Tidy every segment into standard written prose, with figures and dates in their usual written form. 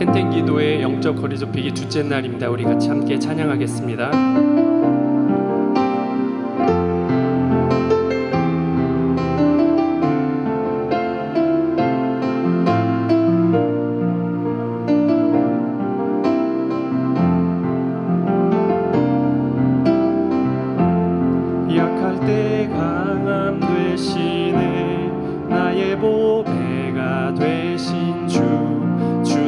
텐텐기도의 영적 거리 좁히기 둘째 날입니다. 우리 같이 함께 찬양하겠습니다. 약할 때 강함 되시네 나의 보배가 되신 주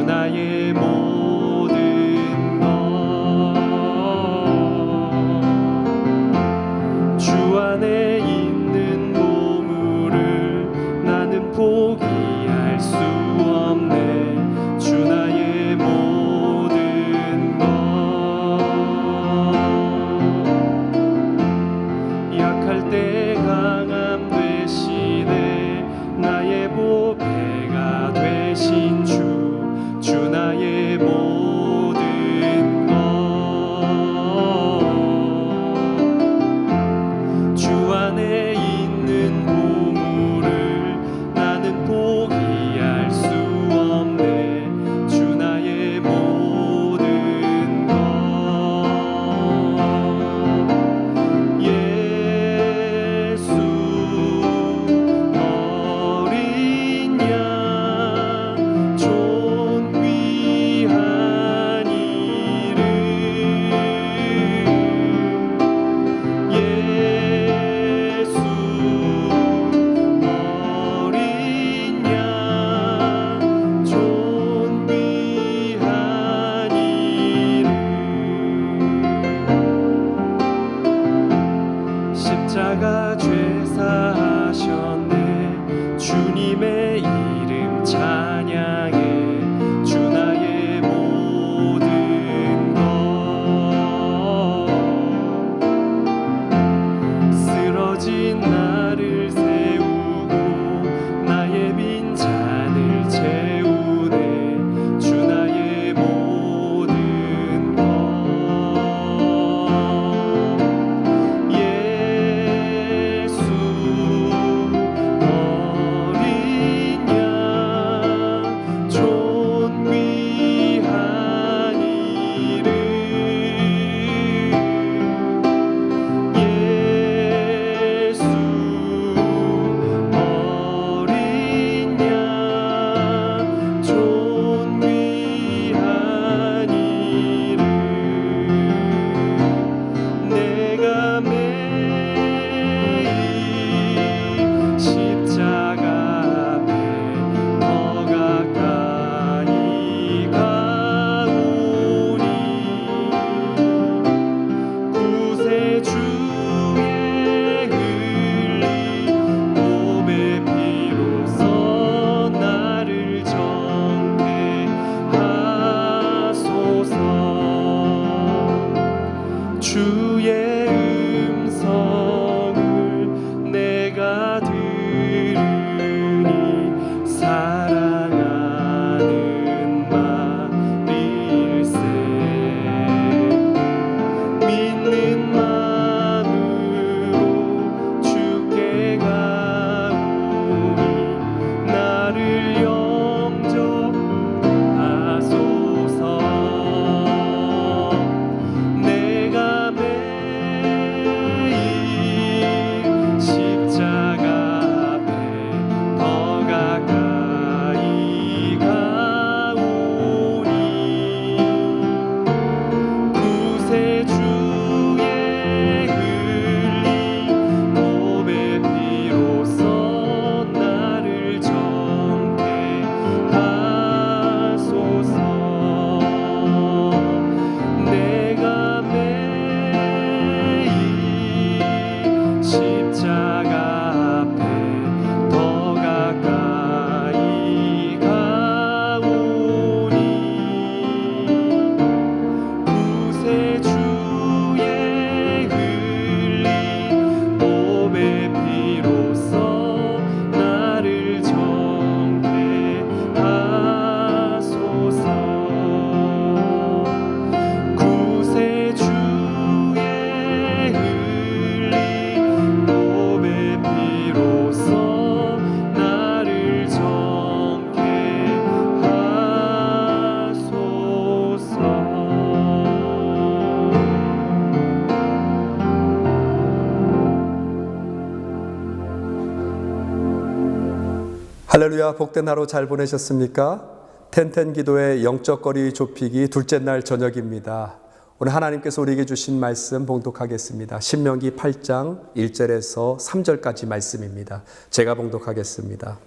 나의 모든 것 할렐루야, 복된 하루 잘 보내셨습니까? 텐텐 기도의 영적 거리 좁히기 둘째 날 저녁입니다. 오늘 하나님께서 우리에게 주신 말씀 봉독하겠습니다. 신명기 8장 1절에서 3절까지 말씀입니다. 제가 봉독하겠습니다.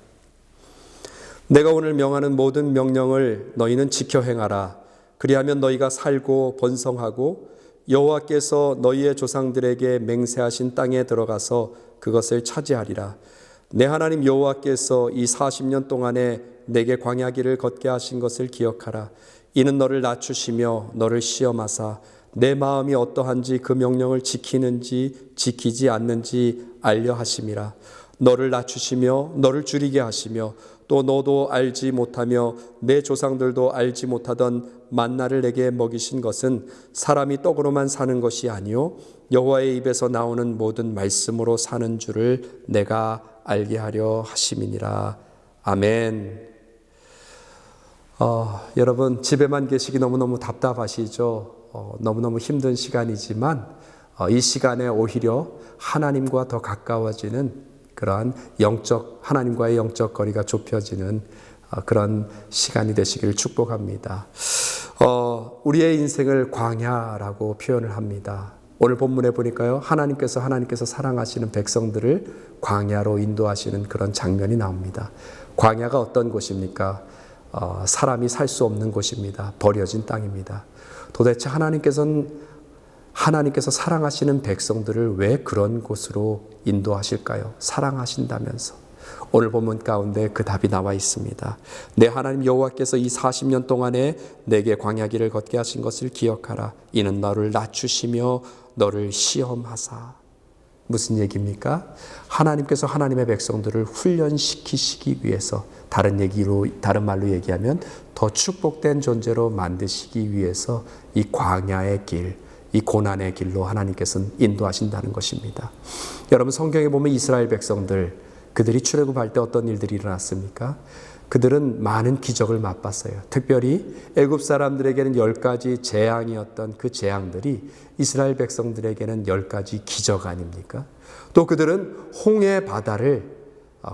내가 오늘 명하는 모든 명령을 너희는 지켜 행하라. 그리하면 너희가 살고 번성하고 여호와께서 너희의 조상들에게 맹세하신 땅에 들어가서 그것을 차지하리라. 내 하나님 여호와께서 이 40년 동안에 내게 광야길을 걷게 하신 것을 기억하라. 이는 너를 낮추시며 너를 시험하사 내 마음이 어떠한지 그 명령을 지키는지 지키지 않는지 알려 하심이라. 너를 낮추시며 너를 줄이게 하시며 또 너도 알지 못하며 내 조상들도 알지 못하던 만나를 내게 먹이신 것은 사람이 떡으로만 사는 것이 아니요 여호와의 입에서 나오는 모든 말씀으로 사는 줄을 내가 알게 하려 하심이니라. 아멘. 여러분 집에만 계시기 너무너무 답답하시죠? 너무너무 힘든 시간이지만 이 시간에 오히려 하나님과 더 가까워지는 그러한 하나님과의 영적 거리가 좁혀지는 그런 시간이 되시길 축복합니다. 우리의 인생을 광야라고 표현을 합니다. 오늘 본문에 보니까요, 하나님께서 사랑하시는 백성들을 광야로 인도하시는 그런 장면이 나옵니다. 광야가 어떤 곳입니까? 사람이 살 수 없는 곳입니다. 버려진 땅입니다. 도대체 하나님께서 사랑하시는 백성들을 왜 그런 곳으로 인도하실까요? 사랑하신다면서. 오늘 본문 가운데 그 답이 나와 있습니다. 내 하나님 여호와께서 이 40년 동안에 내게 광야길을 걷게 하신 것을 기억하라. 이는 너를 낮추시며 너를 시험하사. 무슨 얘기입니까? 하나님께서 하나님의 백성들을 훈련시키시기 위해서, 다른 말로 얘기하면 더 축복된 존재로 만드시기 위해서 이 광야의 길, 이 고난의 길로 하나님께서는 인도하신다는 것입니다. 여러분 성경에 보면 이스라엘 백성들, 그들이 출애굽할 때 어떤 일들이 일어났습니까? 그들은 많은 기적을 맛봤어요. 특별히 애굽 사람들에게는 10가지 재앙이었던 그 재앙들이 이스라엘 백성들에게는 10가지 기적 아닙니까? 또 그들은 홍해 바다를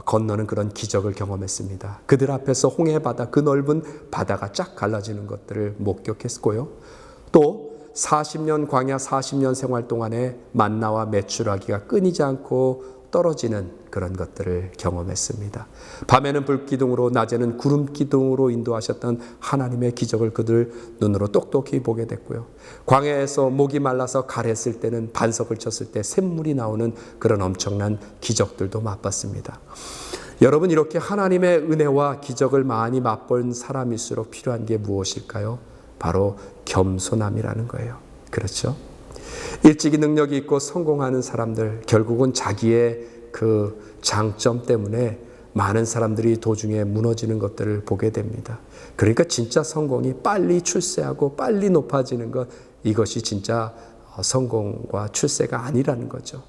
건너는 그런 기적을 경험했습니다. 그들 앞에서 홍해 바다, 그 넓은 바다가 쫙 갈라지는 것들을 목격했고요. 또 40년 광야 40년 생활 동안에 만나와 메추라기가 끊이지 않고 떨어지는 그런 것들을 경험했습니다. 밤에는 불기둥으로 낮에는 구름기둥으로 인도하셨던 하나님의 기적을 그들 눈으로 똑똑히 보게 됐고요. 광야에서 목이 말라서 가랬을 때는 반석을 쳤을 때 샘물이 나오는 그런 엄청난 기적들도 맛봤습니다. 여러분 이렇게 하나님의 은혜와 기적을 많이 맛본 사람일수록 필요한 게 무엇일까요? 바로 겸손함이라는 거예요. 그렇죠? 일찍이 능력이 있고 성공하는 사람들, 결국은 자기의 그 장점 때문에 많은 사람들이 도중에 무너지는 것들을 보게 됩니다. 그러니까 진짜 성공이 빨리 출세하고 빨리 높아지는 것, 이것이 진짜 성공과 출세가 아니라는 거죠.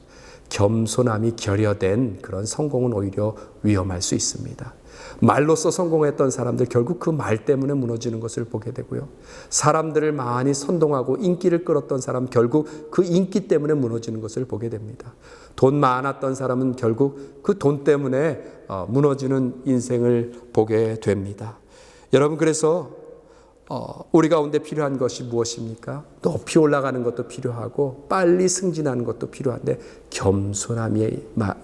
겸손함이 결여된 그런 성공은 오히려 위험할 수 있습니다. 말로써 성공했던 사람들 결국 그 말 때문에 무너지는 것을 보게 되고요. 사람들을 많이 선동하고 인기를 끌었던 사람 결국 그 인기 때문에 무너지는 것을 보게 됩니다. 돈 많았던 사람은 결국 그 돈 때문에 무너지는 인생을 보게 됩니다. 여러분 그래서 우리 가운데 필요한 것이 무엇입니까? 높이 올라가는 것도 필요하고 빨리 승진하는 것도 필요한데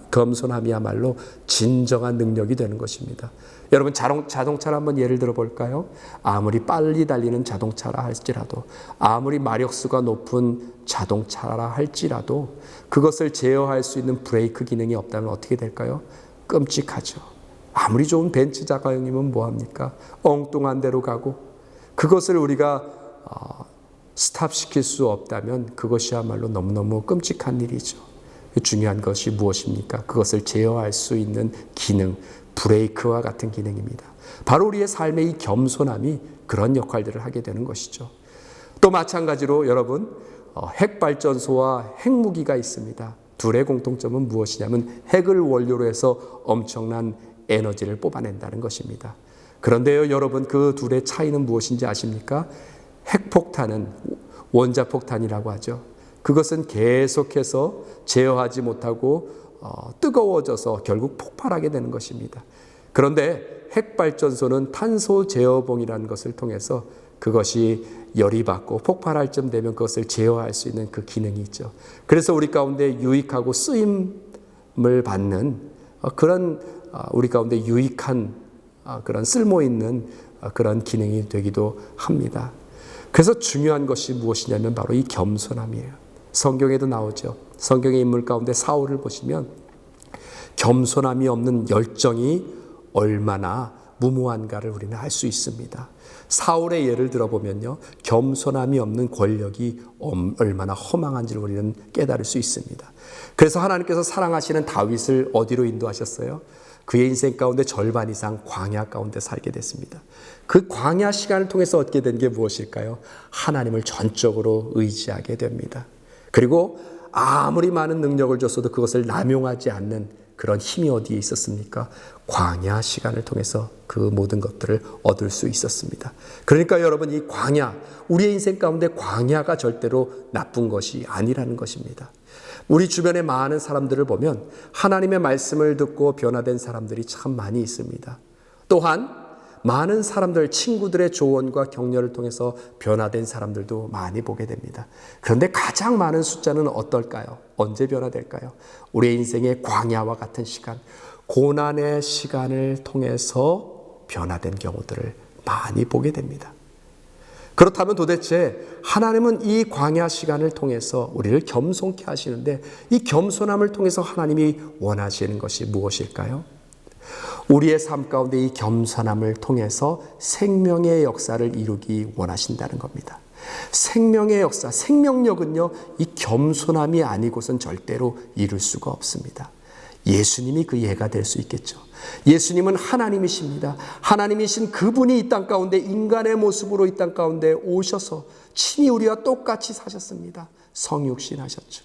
겸손함이야말로 진정한 능력이 되는 것입니다. 여러분 자동차를 한번 예를 들어 볼까요? 아무리 빨리 달리는 자동차라 할지라도, 아무리 마력수가 높은 자동차라 할지라도 그것을 제어할 수 있는 브레이크 기능이 없다면 어떻게 될까요? 끔찍하죠. 아무리 좋은 벤츠 자가용이면 뭐합니까? 엉뚱한 데로 가고, 그것을 우리가 스탑시킬 수 없다면 그것이야말로 너무너무 끔찍한 일이죠. 중요한 것이 무엇입니까? 그것을 제어할 수 있는 기능, 브레이크와 같은 기능입니다. 바로 우리의 삶의 이 겸손함이 그런 역할들을 하게 되는 것이죠. 또 마찬가지로 여러분 핵발전소와 핵무기가 있습니다. 둘의 공통점은 무엇이냐면 핵을 원료로 해서 엄청난 에너지를 뽑아낸다는 것입니다. 그런데요 여러분, 그 둘의 차이는 무엇인지 아십니까? 핵폭탄은 원자폭탄이라고 하죠. 그것은 계속해서 제어하지 못하고 뜨거워져서 결국 폭발하게 되는 것입니다. 그런데 핵발전소는 탄소 제어봉이라는 것을 통해서 그것이 열이 받고 폭발할 쯤 되면 그것을 제어할 수 있는 그 기능이 있죠. 그래서 우리 가운데 유익하고 쓰임을 받는 그런 우리 가운데 유익한 그런 쓸모 있는 그런 기능이 되기도 합니다. 그래서 중요한 것이 무엇이냐면 바로 이 겸손함이에요. 성경에도 나오죠. 성경의 인물 가운데 사울을 보시면 겸손함이 없는 열정이 얼마나 무모한가를 우리는 알 수 있습니다. 사울의 예를 들어보면요, 겸손함이 없는 권력이 얼마나 허망한지를 우리는 깨달을 수 있습니다. 그래서 하나님께서 사랑하시는 다윗을 어디로 인도하셨어요? 그의 인생 가운데 절반 이상 광야 가운데 살게 됐습니다. 그 광야 시간을 통해서 얻게 된 게 무엇일까요? 하나님을 전적으로 의지하게 됩니다. 그리고 아무리 많은 능력을 줬어도 그것을 남용하지 않는 그런 힘이 어디에 있었습니까? 광야 시간을 통해서 그 모든 것들을 얻을 수 있었습니다. 그러니까 여러분, 이 광야, 우리의 인생 가운데 광야가 절대로 나쁜 것이 아니라는 것입니다. 우리 주변에 많은 사람들을 보면 하나님의 말씀을 듣고 변화된 사람들이 참 많이 있습니다. 또한 많은 사람들, 친구들의 조언과 격려를 통해서 변화된 사람들도 많이 보게 됩니다. 그런데 가장 많은 숫자는 어떨까요? 언제 변화될까요? 우리의 인생의 광야와 같은 시간, 고난의 시간을 통해서 변화된 경우들을 많이 보게 됩니다. 그렇다면 도대체 하나님은 이 광야 시간을 통해서 우리를 겸손케 하시는데, 이 겸손함을 통해서 하나님이 원하시는 것이 무엇일까요? 우리의 삶 가운데 이 겸손함을 통해서 생명의 역사를 이루기 원하신다는 겁니다. 생명의 역사, 생명력은요, 이 겸손함이 아니고선 절대로 이룰 수가 없습니다. 예수님이 그 예가 될 수 있겠죠. 예수님은 하나님이십니다. 하나님이신 그분이 이 땅 가운데 인간의 모습으로 이 땅 가운데 오셔서 친히 우리와 똑같이 사셨습니다. 성육신하셨죠.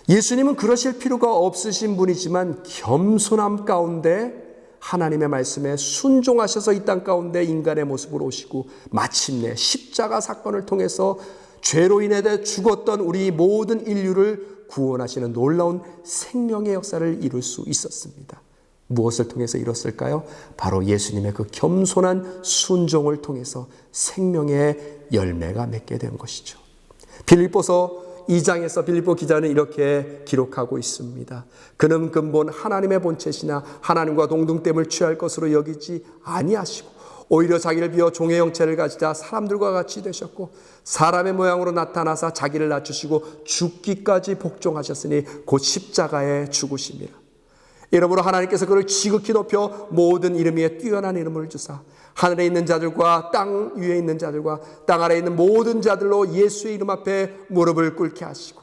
예수님은 그러실 필요가 없으신 분이지만 겸손함 가운데 하나님의 말씀에 순종하셔서 이 땅 가운데 인간의 모습으로 오시고 마침내 십자가 사건을 통해서 죄로 인해 죽었던 우리 모든 인류를 구원하시는 놀라운 생명의 역사를 이룰 수 있었습니다. 무엇을 통해서 이뤘을까요? 바로 예수님의 그 겸손한 순종을 통해서 생명의 열매가 맺게 된 것이죠. 빌립보서 2장에서 빌립보 기자는 이렇게 기록하고 있습니다. 그는 근본 하나님의 본체시나 하나님과 동등됨을 취할 것으로 여기지 아니하시고 오히려 자기를 비워 종의 형체를 가지자 사람들과 같이 되셨고 사람의 모양으로 나타나사 자기를 낮추시고 죽기까지 복종하셨으니 곧 십자가에 죽으심이라. 이러므로 하나님께서 그를 지극히 높여 모든 이름 위에 뛰어난 이름을 주사 하늘에 있는 자들과 땅 위에 있는 자들과 땅 아래에 있는 모든 자들로 예수의 이름 앞에 무릎을 꿇게 하시고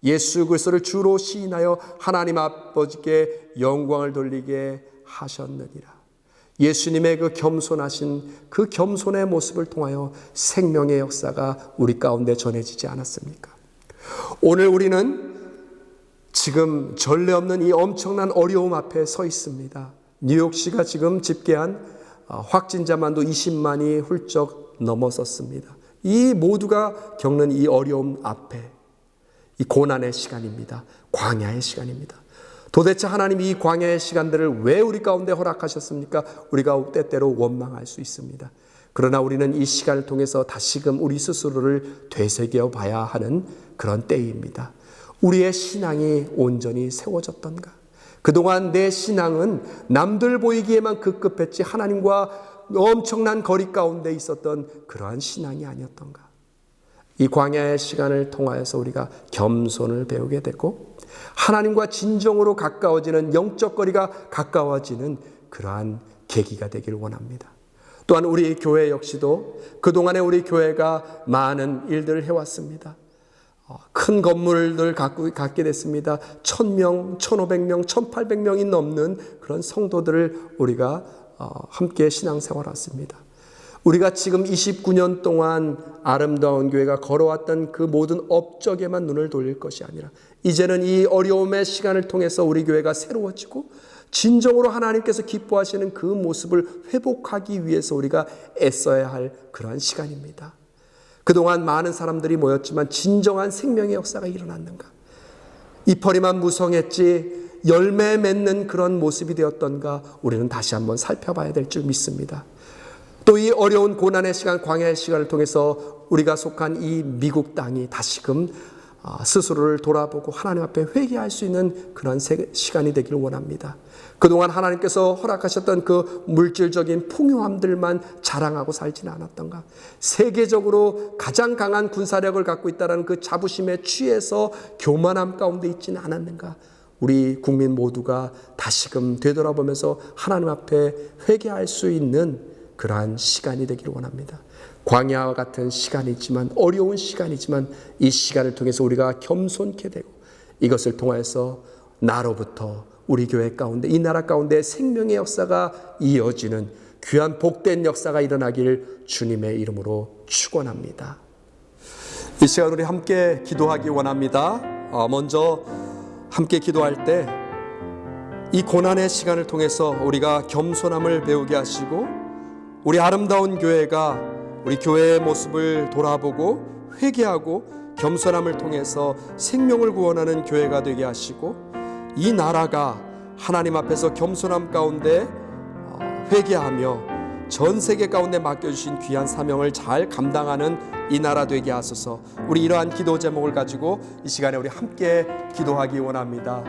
예수 그리스도를 주로 시인하여 하나님 아버지께 영광을 돌리게 하셨느니라. 예수님의 그 겸손하신 그 겸손의 모습을 통하여 생명의 역사가 우리 가운데 전해지지 않았습니까? 오늘 우리는 지금 전례 없는 이 엄청난 어려움 앞에 서 있습니다. 뉴욕시가 지금 집계한 확진자만도 20만이 훌쩍 넘어섰습니다. 이 모두가 겪는 이 어려움 앞에 이 고난의 시간입니다. 광야의 시간입니다. 도대체 하나님이 이 광야의 시간들을 왜 우리 가운데 허락하셨습니까? 우리가 때때로 원망할 수 있습니다. 그러나 우리는 이 시간을 통해서 다시금 우리 스스로를 되새겨 봐야 하는 그런 때입니다. 우리의 신앙이 온전히 세워졌던가? 그동안 내 신앙은 남들 보이기에만 급급했지 하나님과 엄청난 거리 가운데 있었던 그러한 신앙이 아니었던가? 이 광야의 시간을 통하여서 우리가 겸손을 배우게 되고 하나님과 진정으로 가까워지는 영적 거리가 가까워지는 그러한 계기가 되기를 원합니다. 또한 우리 교회 역시도 그동안에 우리 교회가 많은 일들을 해왔습니다. 큰 건물을 갖게 됐습니다. 1000명, 1500명, 1800명이 넘는 그런 성도들을 우리가 함께 신앙생활을 했습니다. 우리가 지금 29년 동안 아름다운 교회가 걸어왔던 그 모든 업적에만 눈을 돌릴 것이 아니라 이제는 이 어려움의 시간을 통해서 우리 교회가 새로워지고 진정으로 하나님께서 기뻐하시는 그 모습을 회복하기 위해서 우리가 애써야 할 그러한 시간입니다. 그동안 많은 사람들이 모였지만 진정한 생명의 역사가 일어났는가? 이퍼리만 무성했지 열매 맺는 그런 모습이 되었던가 우리는 다시 한번 살펴봐야 될 줄 믿습니다. 또 이 어려운 고난의 시간, 광야의 시간을 통해서 우리가 속한 이 미국 땅이 다시금 스스로를 돌아보고 하나님 앞에 회개할 수 있는 그런 시간이 되기를 원합니다. 그동안 하나님께서 허락하셨던 그 물질적인 풍요함들만 자랑하고 살지는 않았던가? 세계적으로 가장 강한 군사력을 갖고 있다는 그 자부심에 취해서 교만함 가운데 있지는 않았는가? 우리 국민 모두가 다시금 되돌아보면서 하나님 앞에 회개할 수 있는 그러한 시간이 되기를 원합니다. 광야와 같은 시간이지만, 어려운 시간이지만 이 시간을 통해서 우리가 겸손케 되고 이것을 통해서 나로부터 우리 교회 가운데, 이 나라 가운데 생명의 역사가 이어지는 귀한 복된 역사가 일어나길 주님의 이름으로 축원합니다. 이 시간 우리 함께 기도하기 원합니다. 먼저 함께 기도할 때 이 고난의 시간을 통해서 우리가 겸손함을 배우게 하시고, 우리 아름다운 교회가 우리 교회의 모습을 돌아보고 회개하고 겸손함을 통해서 생명을 구원하는 교회가 되게 하시고, 이 나라가 하나님 앞에서 겸손함 가운데 회개하며 전 세계 가운데 맡겨주신 귀한 사명을 잘 감당하는 이 나라 되게 하소서. 우리 이러한 기도 제목을 가지고 이 시간에 우리 함께 기도하기 원합니다.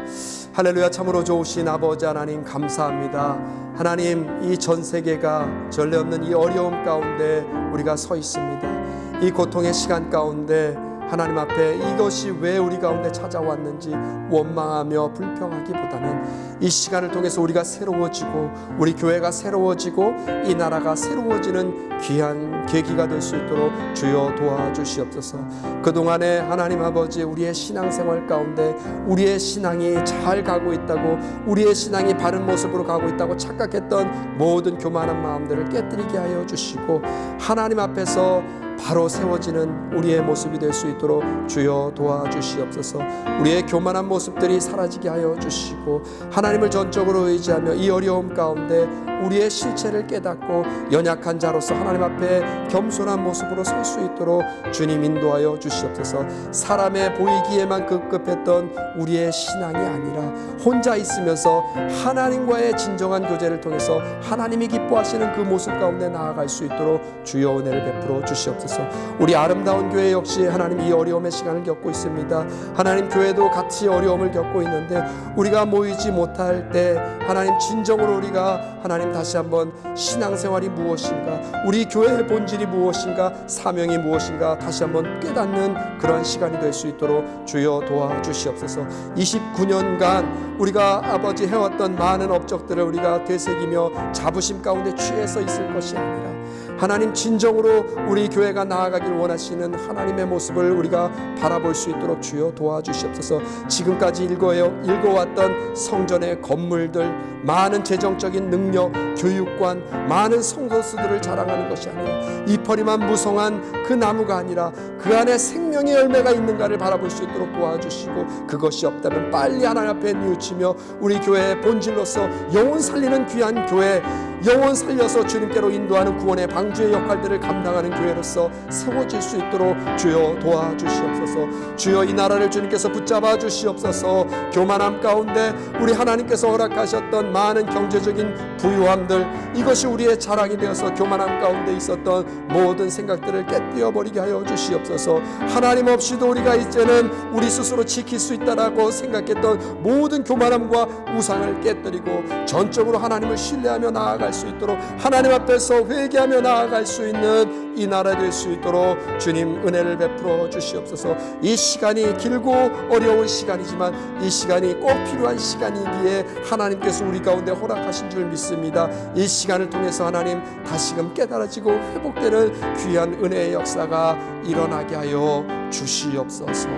할렐루야. 참으로 좋으신 아버지 하나님 감사합니다. 하나님, 이 전 세계가 전례 없는 이 어려움 가운데 우리가 서 있습니다. 이 고통의 시간 가운데 하나님 앞에 이것이 왜 우리 가운데 찾아왔는지 원망하며 불평하기보다는 이 시간을 통해서 우리가 새로워지고 우리 교회가 새로워지고 이 나라가 새로워지는 귀한 계기가 될 수 있도록 주여 도와주시옵소서. 그동안에 하나님 아버지 우리의 신앙생활 가운데 우리의 신앙이 잘 가고 있다고, 우리의 신앙이 바른 모습으로 가고 있다고 착각했던 모든 교만한 마음들을 깨뜨리게 하여 주시고, 하나님 앞에서 바로 세워지는 우리의 모습이 될 수 있도록 주여 도와주시옵소서. 우리의 교만한 모습들이 사라지게 하여 주시고, 하나님을 전적으로 의지하며 이 어려움 가운데 우리의 실체를 깨닫고 연약한 자로서 하나님 앞에 겸손한 모습으로 설 수 있도록 주님 인도하여 주시옵소서. 사람의 보이기에만 급급했던 우리의 신앙이 아니라 혼자 있으면서 하나님과의 진정한 교제를 통해서 하나님이 기뻐하시는 그 모습 가운데 나아갈 수 있도록 주여 은혜를 베풀어 주시옵소서. 우리 아름다운 교회 역시 하나님 이 어려움의 시간을 겪고 있습니다. 하나님, 교회도 같이 어려움을 겪고 있는데 우리가 모이지 못할 때 하나님 진정으로 우리가 하나님 다시 한번 신앙생활이 무엇인가, 우리 교회의 본질이 무엇인가, 사명이 무엇인가 다시 한번 깨닫는 그런 시간이 될 수 있도록 주여 도와주시옵소서. 29년간 우리가 아버지 해왔던 많은 업적들을 우리가 되새기며 자부심 가운데 취해서 있을 것이 아니라 하나님 진정으로 우리 교회가 나아가길 원하시는 하나님의 모습을 우리가 바라볼 수 있도록 주여 도와주시옵소서. 지금까지 읽어왔던 성전의 건물들, 많은 재정적인 능력, 교육관, 많은 성도수들을 자랑하는 것이 아니라 이퍼리만 무성한 그 나무가 아니라 그 안에 생명의 열매가 있는가를 바라볼 수 있도록 도와주시고, 그것이 없다면 빨리 하나님 앞에 뉘우치며 우리 교회의 본질로서 영혼 살리는 귀한 교회, 영혼 살려서 주님께로 인도하는 구원의 방주의 역할들을 감당하는 교회로서 세워질 수 있도록 주여 도와주시옵소서. 주여 이 나라를 주님께서 붙잡아 주시옵소서. 교만함 가운데 우리 하나님께서 허락하셨던 많은 경제적인 부유함들, 이것이 우리의 자랑이 되어서 교만함 가운데 있었던 모든 생각들을 깨뜨려버리게 하여 주시옵소서. 하나님 없이도 우리가 이제는 우리 스스로 지킬 수 있다라고 생각했던 모든 교만함과 우상을 깨뜨리고 전적으로 하나님을 신뢰하며 나아갈 수 있도록, 하나님 앞에서 회개하며 나아갈 수 있는 이 나라 될 수 있도록 주님 은혜를 베풀어 주시옵소서. 이 시간이 길고 어려운 시간이지만 이 시간이 꼭 필요한 시간이기에 하나님께서 우리 가운데 허락하신 줄 믿습니다. 이 시간을 통해서 하나님 다시금 깨달아지고 회복되는 귀한 은혜의 역사가 일어나게 하여 주시옵소서.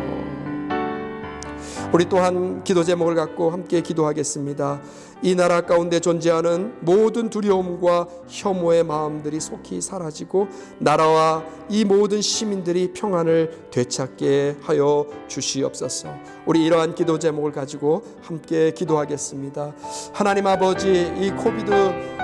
우리 또한 기도 제목을 갖고 함께 기도하겠습니다. 이 나라 가운데 존재하는 모든 두려움과 혐오의 마음들이 속히 사라지고 나라와 이 모든 시민들이 평안을 되찾게 하여 주시옵소서. 우리 이러한 기도 제목을 가지고 함께 기도하겠습니다. 하나님 아버지, 이 코비드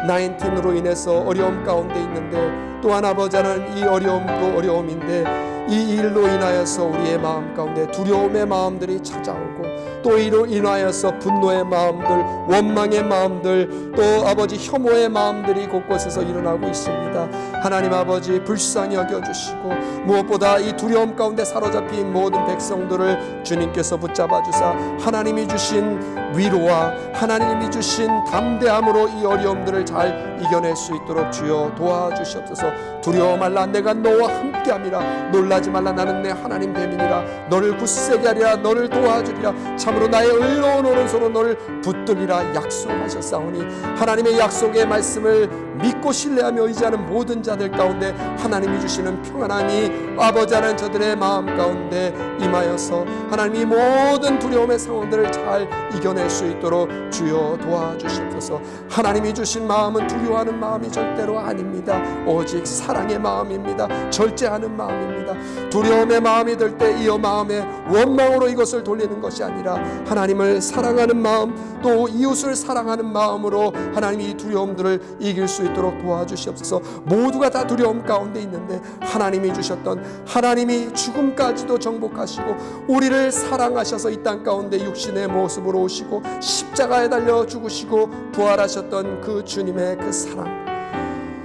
19으로 인해서 어려움 가운데 있는데 또한 아버지 하나님, 이 어려움도 어려움인데 이 일로 인하여서 우리의 마음 가운데 두려움의 마음들이 찾아오고, 또 이로 인하여서 분노의 마음들, 원망의 마음들, 또 아버지 혐오의 마음들이 곳곳에서 일어나고 있습니다. 하나님 아버지 불쌍히 여겨주시고, 무엇보다 이 두려움 가운데 사로잡힌 모든 백성들을 주님께서 붙잡아 주사 하나님이 주신 위로와 하나님이 주신 담대함으로 이 어려움들을 잘 이겨낼 수 있도록 주여 도와주시옵소서. 두려워 말라, 내가 너와 함께함이라. 놀라지 말라, 나는 내 하나님 됨이니라. 너를 굳세게 하리라, 너를 도와주리라. 참으로 나의 의로운 오른손으로 너를 붙들리라 약속하셨사오니, 하나님의 약속의 말씀을 믿고 신뢰하며 의지하는 모든 자들 가운데 하나님이 주시는 평안함이 아버지 하나님 저들의 마음 가운데 임하여서 하나님이 모든 두려움의 상황들을 잘 이겨낼 수 있도록 주여 도와주시옵소서. 하나님이 주신 마음은 두려워하는 마음이 절대로 아닙니다. 오직 사랑의 마음입니다. 절제하는 마음입니다. 두려움의 마음이 들 때 이 마음에 원망으로 이것을 돌리는 것이 아니라 하나님을 사랑하는 마음, 또 이웃을 사랑하는 마음으로 하나님이 이 두려움들을 이길 수 있도록 도와주시옵소서. 모두가 다 두려움 가운데 있는데 하나님이 주셨던, 하나님이 죽음까지도 정복하시고 우리를 사랑하셔서 이 땅 가운데 육신의 모습으로 오시고 십자가에 달려 죽으시고 부활하셨던 그 주님의 그 사랑,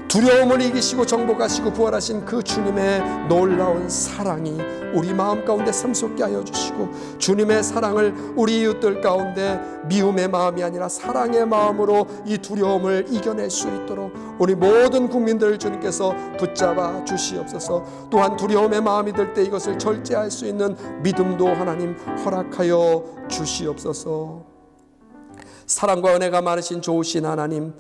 두려움을 이기시고 정복하시고 부활하신 그 주님의 놀라운 사랑이 우리 마음 가운데 샘솟게 하여 주시고, 주님의 사랑을 우리 이웃들 가운데 미움의 마음이 아니라 사랑의 마음으로 이 두려움을 이겨낼 수 있도록 우리 모든 국민들을 주님께서 붙잡아 주시옵소서. 또한 두려움의 마음이 들 때 이것을 절제할 수 있는 믿음도 하나님 허락하여 주시옵소서. 사랑과 은혜가 많으신 좋으신 하나님,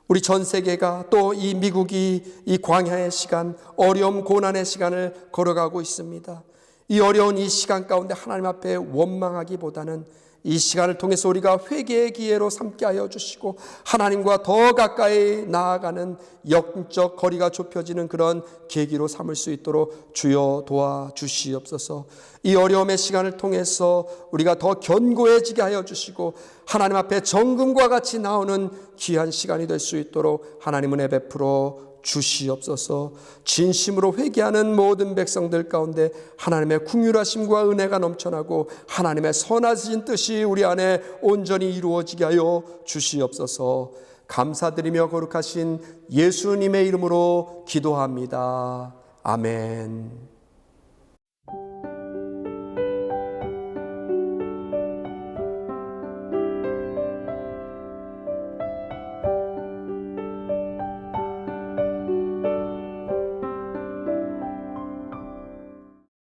우리 전 세계가 또 이 미국이 이 광야의 시간, 어려움 고난의 시간을 걸어가고 있습니다. 이 어려운 이 시간 가운데 하나님 앞에 원망하기보다는 이 시간을 통해서 우리가 회개의 기회로 삼게 하여 주시고 하나님과 더 가까이 나아가는 영적 거리가 좁혀지는 그런 계기로 삼을 수 있도록 주여 도와주시옵소서. 이 어려움의 시간을 통해서 우리가 더 견고해지게 하여 주시고 하나님 앞에 정금과 같이 나오는 귀한 시간이 될 수 있도록 하나님 은혜 베풀어 주시옵소서. 진심으로 회개하는 모든 백성들 가운데 하나님의 긍휼하심과 은혜가 넘쳐나고 하나님의 선하신 뜻이 우리 안에 온전히 이루어지게 하여 주시옵소서. 감사드리며 거룩하신 예수님의 이름으로 기도합니다. 아멘.